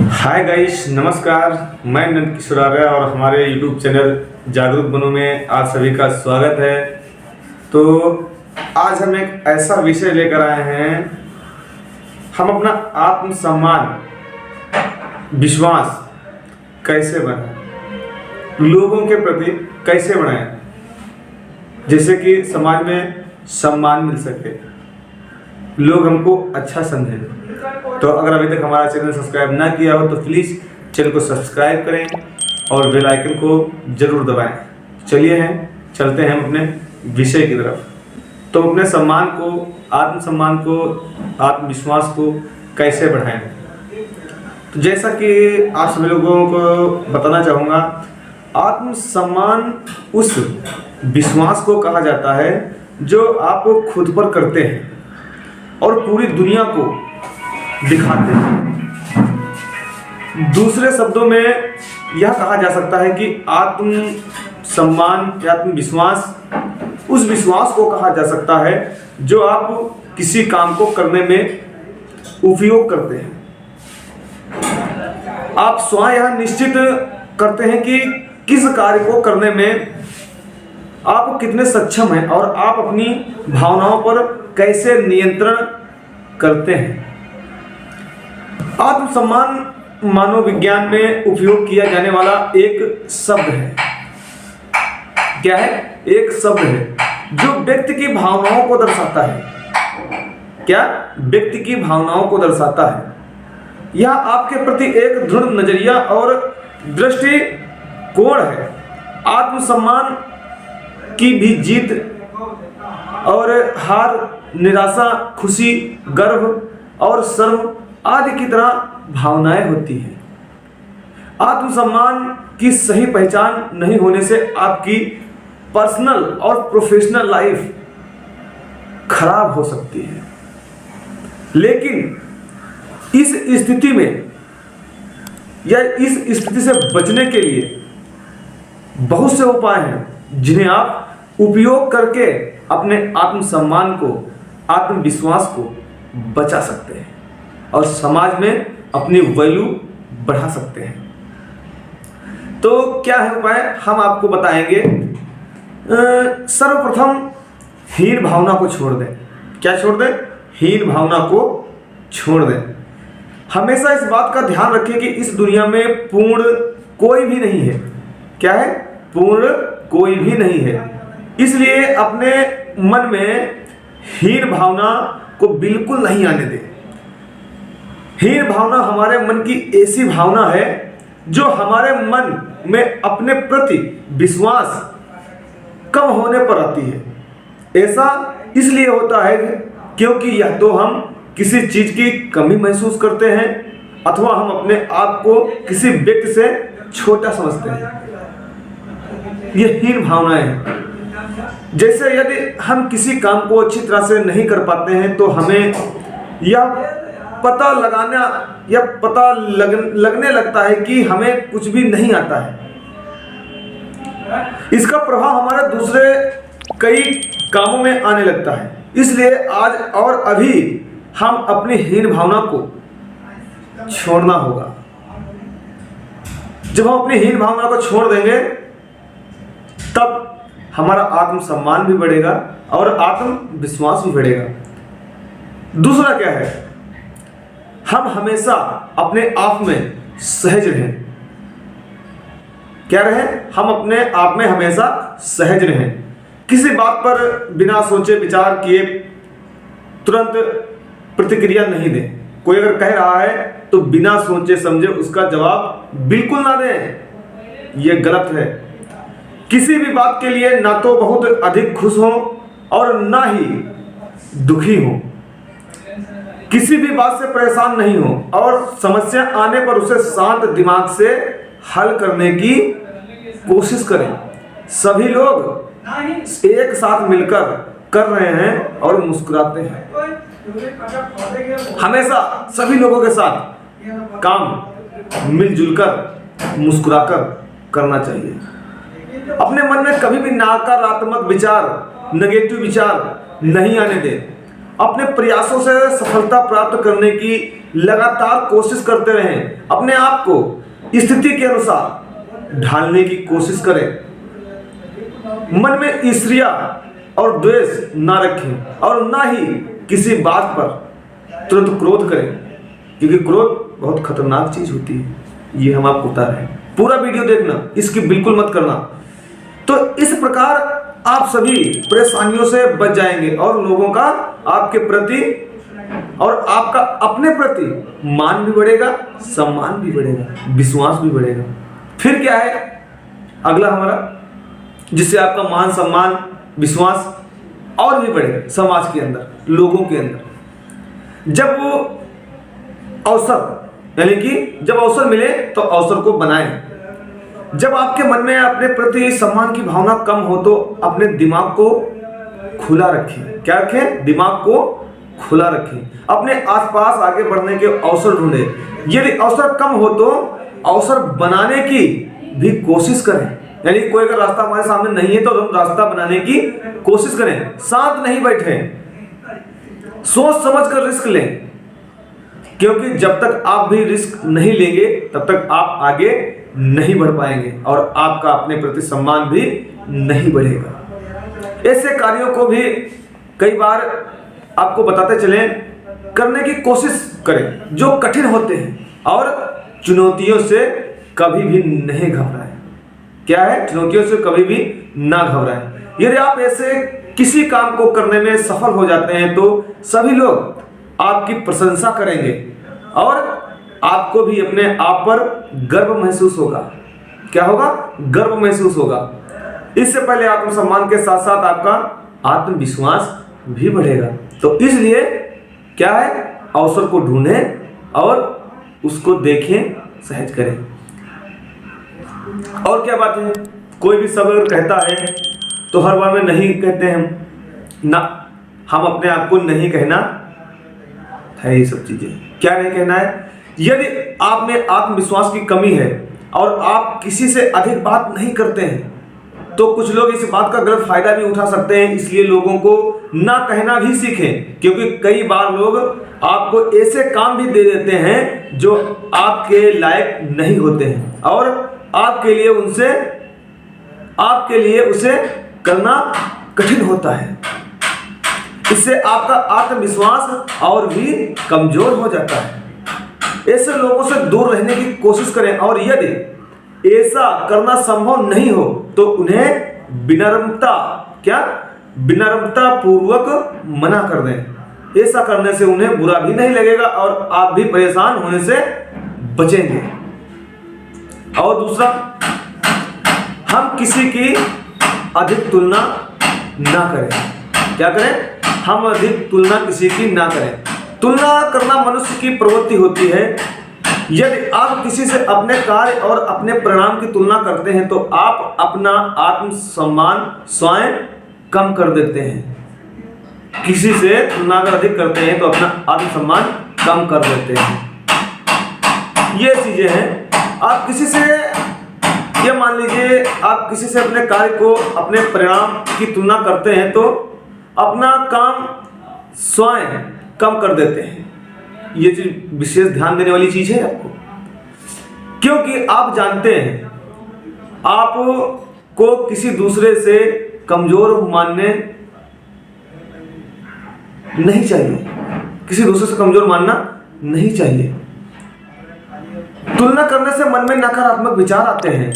Hi guys, नमस्कार। मैं नंद किशोर आर्य और हमारे यूट्यूब चैनल जागरूक बनो में आप सभी का स्वागत है। तो आज हम एक ऐसा विषय लेकर आए हैं, हम अपना आत्मसम्मान विश्वास कैसे बनाएं, लोगों के प्रति कैसे बनाएं, जैसे कि समाज में सम्मान मिल सके, लोग हमको अच्छा समझें। तो अगर अभी तक हमारा चैनल सब्सक्राइब ना किया हो तो प्लीज़ चैनल को सब्सक्राइब करें और बेल आइकन को जरूर दबाएं। चलिए चलते हैं अपने विषय की तरफ। तो अपने सम्मान को, आत्मसम्मान को, आत्मविश्वास को कैसे बढ़ाएं। तो जैसा कि आप सभी लोगों को बताना चाहूँगा, आत्मसम्मान उस विश्वास को कहा जाता है जो आप खुद पर करते हैं और पूरी दुनिया को दिखाते हैं। दूसरे शब्दों में यह कहा जा सकता है कि आत्मसम्मान या आत्मविश्वास उस विश्वास को कहा जा सकता है जो आप किसी काम को करने में उपयोग करते हैं। आप स्वयं यह निश्चित करते हैं कि किस कार्य को करने में आप कितने सक्षम हैं और आप अपनी भावनाओं पर कैसे नियंत्रण करते हैं। आत्मसम्मान मानव विज्ञान में उपयोग किया जाने वाला एक शब्द है। क्या है? एक शब्द है जो व्यक्ति की भावनाओं को दर्शाता है। क्या? व्यक्ति की भावनाओं को दर्शाता है। यह आपके प्रति एक दृढ़ नजरिया और दृष्टिकोण है। आत्मसम्मान की भी जीत और हार, निराशा, खुशी, गर्व और शर्म आदि की तरह भावनाएं होती हैं। आत्मसम्मान की सही पहचान नहीं होने से आपकी पर्सनल और प्रोफेशनल लाइफ खराब हो सकती है। लेकिन इस स्थिति में या इस स्थिति से बचने के लिए बहुत से उपाय हैं जिन्हें आप उपयोग करके अपने आत्मसम्मान को, आत्मविश्वास को बचा सकते हैं और समाज में अपनी वैल्यू बढ़ा सकते हैं। तो क्या है उपाय, हम आपको बताएंगे। सर्वप्रथम हीन भावना को छोड़ दें। क्या छोड़ दें? हीन भावना को छोड़ दें। हमेशा इस बात का ध्यान रखें कि इस दुनिया में पूर्ण कोई भी नहीं है। क्या है? पूर्ण कोई भी नहीं है। इसलिए अपने मन में हीन भावना को बिल्कुल नहीं आने दें। हीन भावना हमारे मन की ऐसी भावना है जो हमारे मन में अपने प्रति विश्वास कम होने पर आती है। ऐसा इसलिए होता है क्योंकि या तो हम किसी चीज की कमी महसूस करते हैं अथवा हम अपने आप को किसी व्यक्ति से छोटा समझते हैं। ये हीन भावनाएं हैं। जैसे यदि हम किसी काम को अच्छी तरह से नहीं कर पाते हैं तो हमें यह पता लगने लगता है कि हमें कुछ भी नहीं आता है। इसका प्रभाव हमारे दूसरे कई कामों में आने लगता है। इसलिए आज और अभी हम अपनी हीन भावना को छोड़ना होगा। जब हम अपनी हीन भावना को छोड़ देंगे तब हमारा आत्मसम्मान भी बढ़ेगा और आत्मविश्वास भी बढ़ेगा। दूसरा क्या है? हम हमेशा अपने आप में सहज रहें। क्या रहें? हम अपने आप में हमेशा सहज रहें। किसी बात पर बिना सोचे विचार किए तुरंत प्रतिक्रिया नहीं दें। कोई अगर कह रहा है तो बिना सोचे समझे उसका जवाब बिल्कुल ना दें। यह गलत है। किसी भी बात के लिए ना तो बहुत अधिक खुश हो और ना ही दुखी हो। किसी भी बात से परेशान नहीं हो और समस्या आने पर उसे शांत दिमाग से हल करने की कोशिश करें। सभी लोग एक साथ मिलकर कर रहे हैं और मुस्कुराते हैं। हमेशा सभी लोगों के साथ काम मिलजुल कर मुस्कुराकर करना चाहिए। अपने मन में कभी भी नकारात्मक विचार, नेगेटिव विचार नहीं आने दें। अपने प्रयासों से सफलता प्राप्त करने की लगातार कोशिश करते रहें। अपने आप को स्थिति के अनुसार ढालने की कोशिश करें। मन में ईर्ष्या और द्वेष ना रखें और ना ही किसी बात पर तुरंत क्रोध करें, क्योंकि क्रोध बहुत खतरनाक चीज होती है। ये हम आपको बता रहे हैं, पूरा वीडियो देखना, इसकी बिल्कुल मत करना। तो इस प्रकार आप सभी परेशानियों से बच जाएंगे और लोगों का आपके प्रति और आपका अपने प्रति मान भी बढ़ेगा, सम्मान भी बढ़ेगा, विश्वास भी बढ़ेगा। फिर क्या है अगला हमारा, जिससे आपका मान सम्मान विश्वास और भी बढ़े समाज के अंदर, लोगों के अंदर। जब वो अवसर यानी कि जब अवसर मिले तो अवसर को बनाएं। जब आपके मन में अपने प्रति सम्मान की भावना कम हो तो अपने दिमाग को खुला रखें। क्या रखें? दिमाग को खुला रखें। अपने आसपास आगे बढ़ने के अवसर ढूंढें। यदि अवसर कम हो तो अवसर बनाने की भी कोशिश करें। यानी कोई अगर रास्ता हमारे सामने नहीं है तो हम रास्ता बनाने की कोशिश करें। शांत नहीं बैठे, सोच समझ कर रिस्क लें, क्योंकि जब तक आप भी रिस्क नहीं लेंगे तब तक आप आगे नहीं बढ़ पाएंगे और आपका अपने प्रति सम्मान भी नहीं बढ़ेगा। ऐसे कार्यों को भी कई बार आपको बताते चलें, करने की कोशिश करें जो कठिन होते हैं और चुनौतियों से कभी भी नहीं घबराएं। क्या है? चुनौतियों से कभी भी ना घबराएं। यदि आप ऐसे किसी काम को करने में सफल हो जाते हैं तो सभी लोग आपकी प्रशंसा करेंगे और आपको भी अपने आप पर गर्व महसूस होगा। क्या होगा? गर्व महसूस होगा। इससे पहले आत्मसम्मान के साथ साथ आपका आत्मविश्वास भी बढ़ेगा। तो इसलिए क्या है, अवसर को ढूंढें और उसको देखें, सहज करें। और क्या बात है, कोई भी शब्द अगर कहता है तो हर बार में नहीं कहते हैं हम ना, हम अपने आप को नहीं कहना है। ये सब चीजें क्या नहीं कहना है। यदि आप में आत्मविश्वास की कमी है और आप किसी से अधिक बात नहीं करते हैं तो कुछ लोग इस बात का गलत फायदा भी उठा सकते हैं। इसलिए लोगों को ना कहना भी सीखें, क्योंकि कई बार लोग आपको ऐसे काम भी दे देते हैं जो आपके लायक नहीं होते हैं और आपके लिए उसे करना कठिन होता है। इससे आपका आत्मविश्वास और भी कमजोर हो जाता है। ऐसे लोगों से दूर रहने की कोशिश करें और यदि ऐसा करना संभव नहीं हो तो उन्हें विनम्रता पूर्वक मना कर दें। ऐसा करने से उन्हें बुरा भी नहीं लगेगा और आप भी परेशान होने से बचेंगे। और दूसरा, हम किसी की अधिक तुलना ना करें। क्या करें? हम अधिक तुलना किसी की ना करें। तुलना करना मनुष्य की प्रवृत्ति होती है। यदि आप किसी से अपने कार्य और अपने परिणाम की तुलना करते हैं तो आप अपना आत्मसम्मान स्वयं कम कर देते हैं। किसी से तुलना अगर अधिक करते हैं तो अपना आत्मसम्मान कम कर देते हैं। ये चीजें हैं। आप किसी से, ये मान लीजिए आप किसी से अपने कार्य को, अपने परिणाम की तुलना करते हैं तो अपना काम स्वयं कम कर देते हैं। ये चीज विशेष ध्यान देने वाली चीज है आपको, क्योंकि आप जानते हैं आपको किसी दूसरे से कमजोर मानने नहीं चाहिए। किसी दूसरे से कमजोर मानना नहीं चाहिए। तुलना करने से मन में नकारात्मक विचार आते हैं।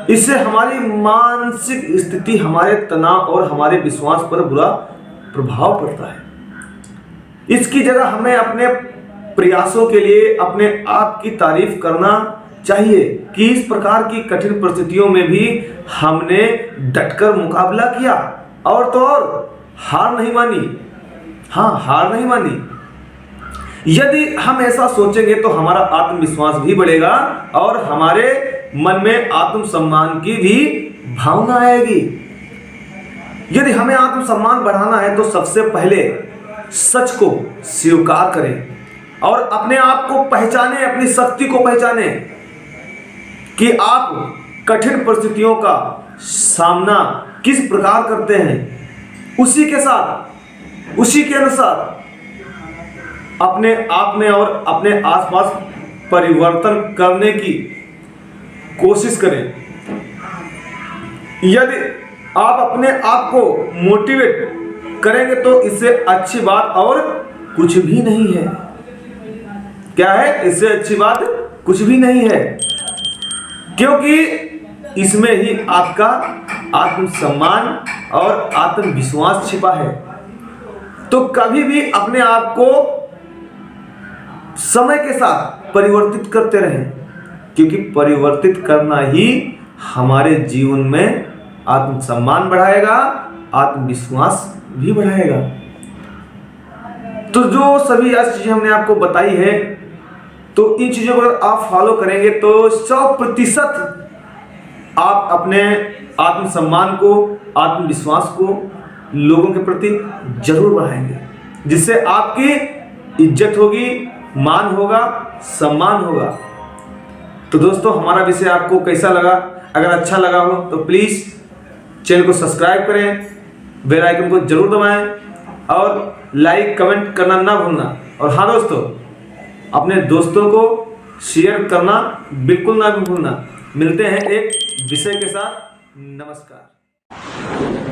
इससे हमारी मानसिक स्थिति, हमारे तनाव और हमारे विश्वास पर बुरा प्रभाव पड़ता है। इसकी जगह हमें अपने प्रयासों के लिए अपने आप की तारीफ करना चाहिए कि इस प्रकार की कठिन परिस्थितियों में भी हमने डटकर मुकाबला किया और तो और हार नहीं मानी। हाँ, हार नहीं मानी। यदि हम ऐसा सोचेंगे तो हमारा आत्मविश्वास भी बढ़ेगा और हमारे मन में आत्मसम्मान की भी भावना आएगी। यदि हमें आत्मसम्मान बढ़ाना है तो सबसे पहले सच को स्वीकार करें और अपने आप को पहचानें, अपनी शक्ति को पहचानें कि आप कठिन परिस्थितियों का सामना किस प्रकार करते हैं। उसी के साथ उसी के अनुसार अपने आप में और अपने आसपास परिवर्तन करने की कोशिश करें। यदि आप अपने आप को मोटिवेट करेंगे तो इससे अच्छी बात और कुछ भी नहीं है। क्या है? इससे अच्छी बात कुछ भी नहीं है, क्योंकि इसमें ही आपका आत्मसम्मान और आत्मविश्वास छिपा है। तो कभी भी अपने आप को समय के साथ परिवर्तित करते रहें, क्योंकि परिवर्तित करना ही हमारे जीवन में आत्मसम्मान बढ़ाएगा, आत्मविश्वास भी बढ़ाएगा। तो जो सभी आज चीजें हमने आपको बताई है, तो इन चीजों को अगर आप फॉलो करेंगे तो 100% आप अपने आत्मसम्मान को, आत्मविश्वास को लोगों के प्रति जरूर बढ़ाएंगे, जिससे आपकी इज्जत होगी, मान होगा, सम्मान होगा। तो दोस्तों, हमारा विषय आपको कैसा लगा? अगर अच्छा लगा हो तो प्लीज़ चैनल को सब्सक्राइब करें, बेल आइकन को जरूर दबाएं और लाइक कमेंट करना ना भूलना। और हाँ दोस्तों, अपने दोस्तों को शेयर करना बिल्कुल ना भूलना। मिलते हैं एक विषय के साथ। नमस्कार।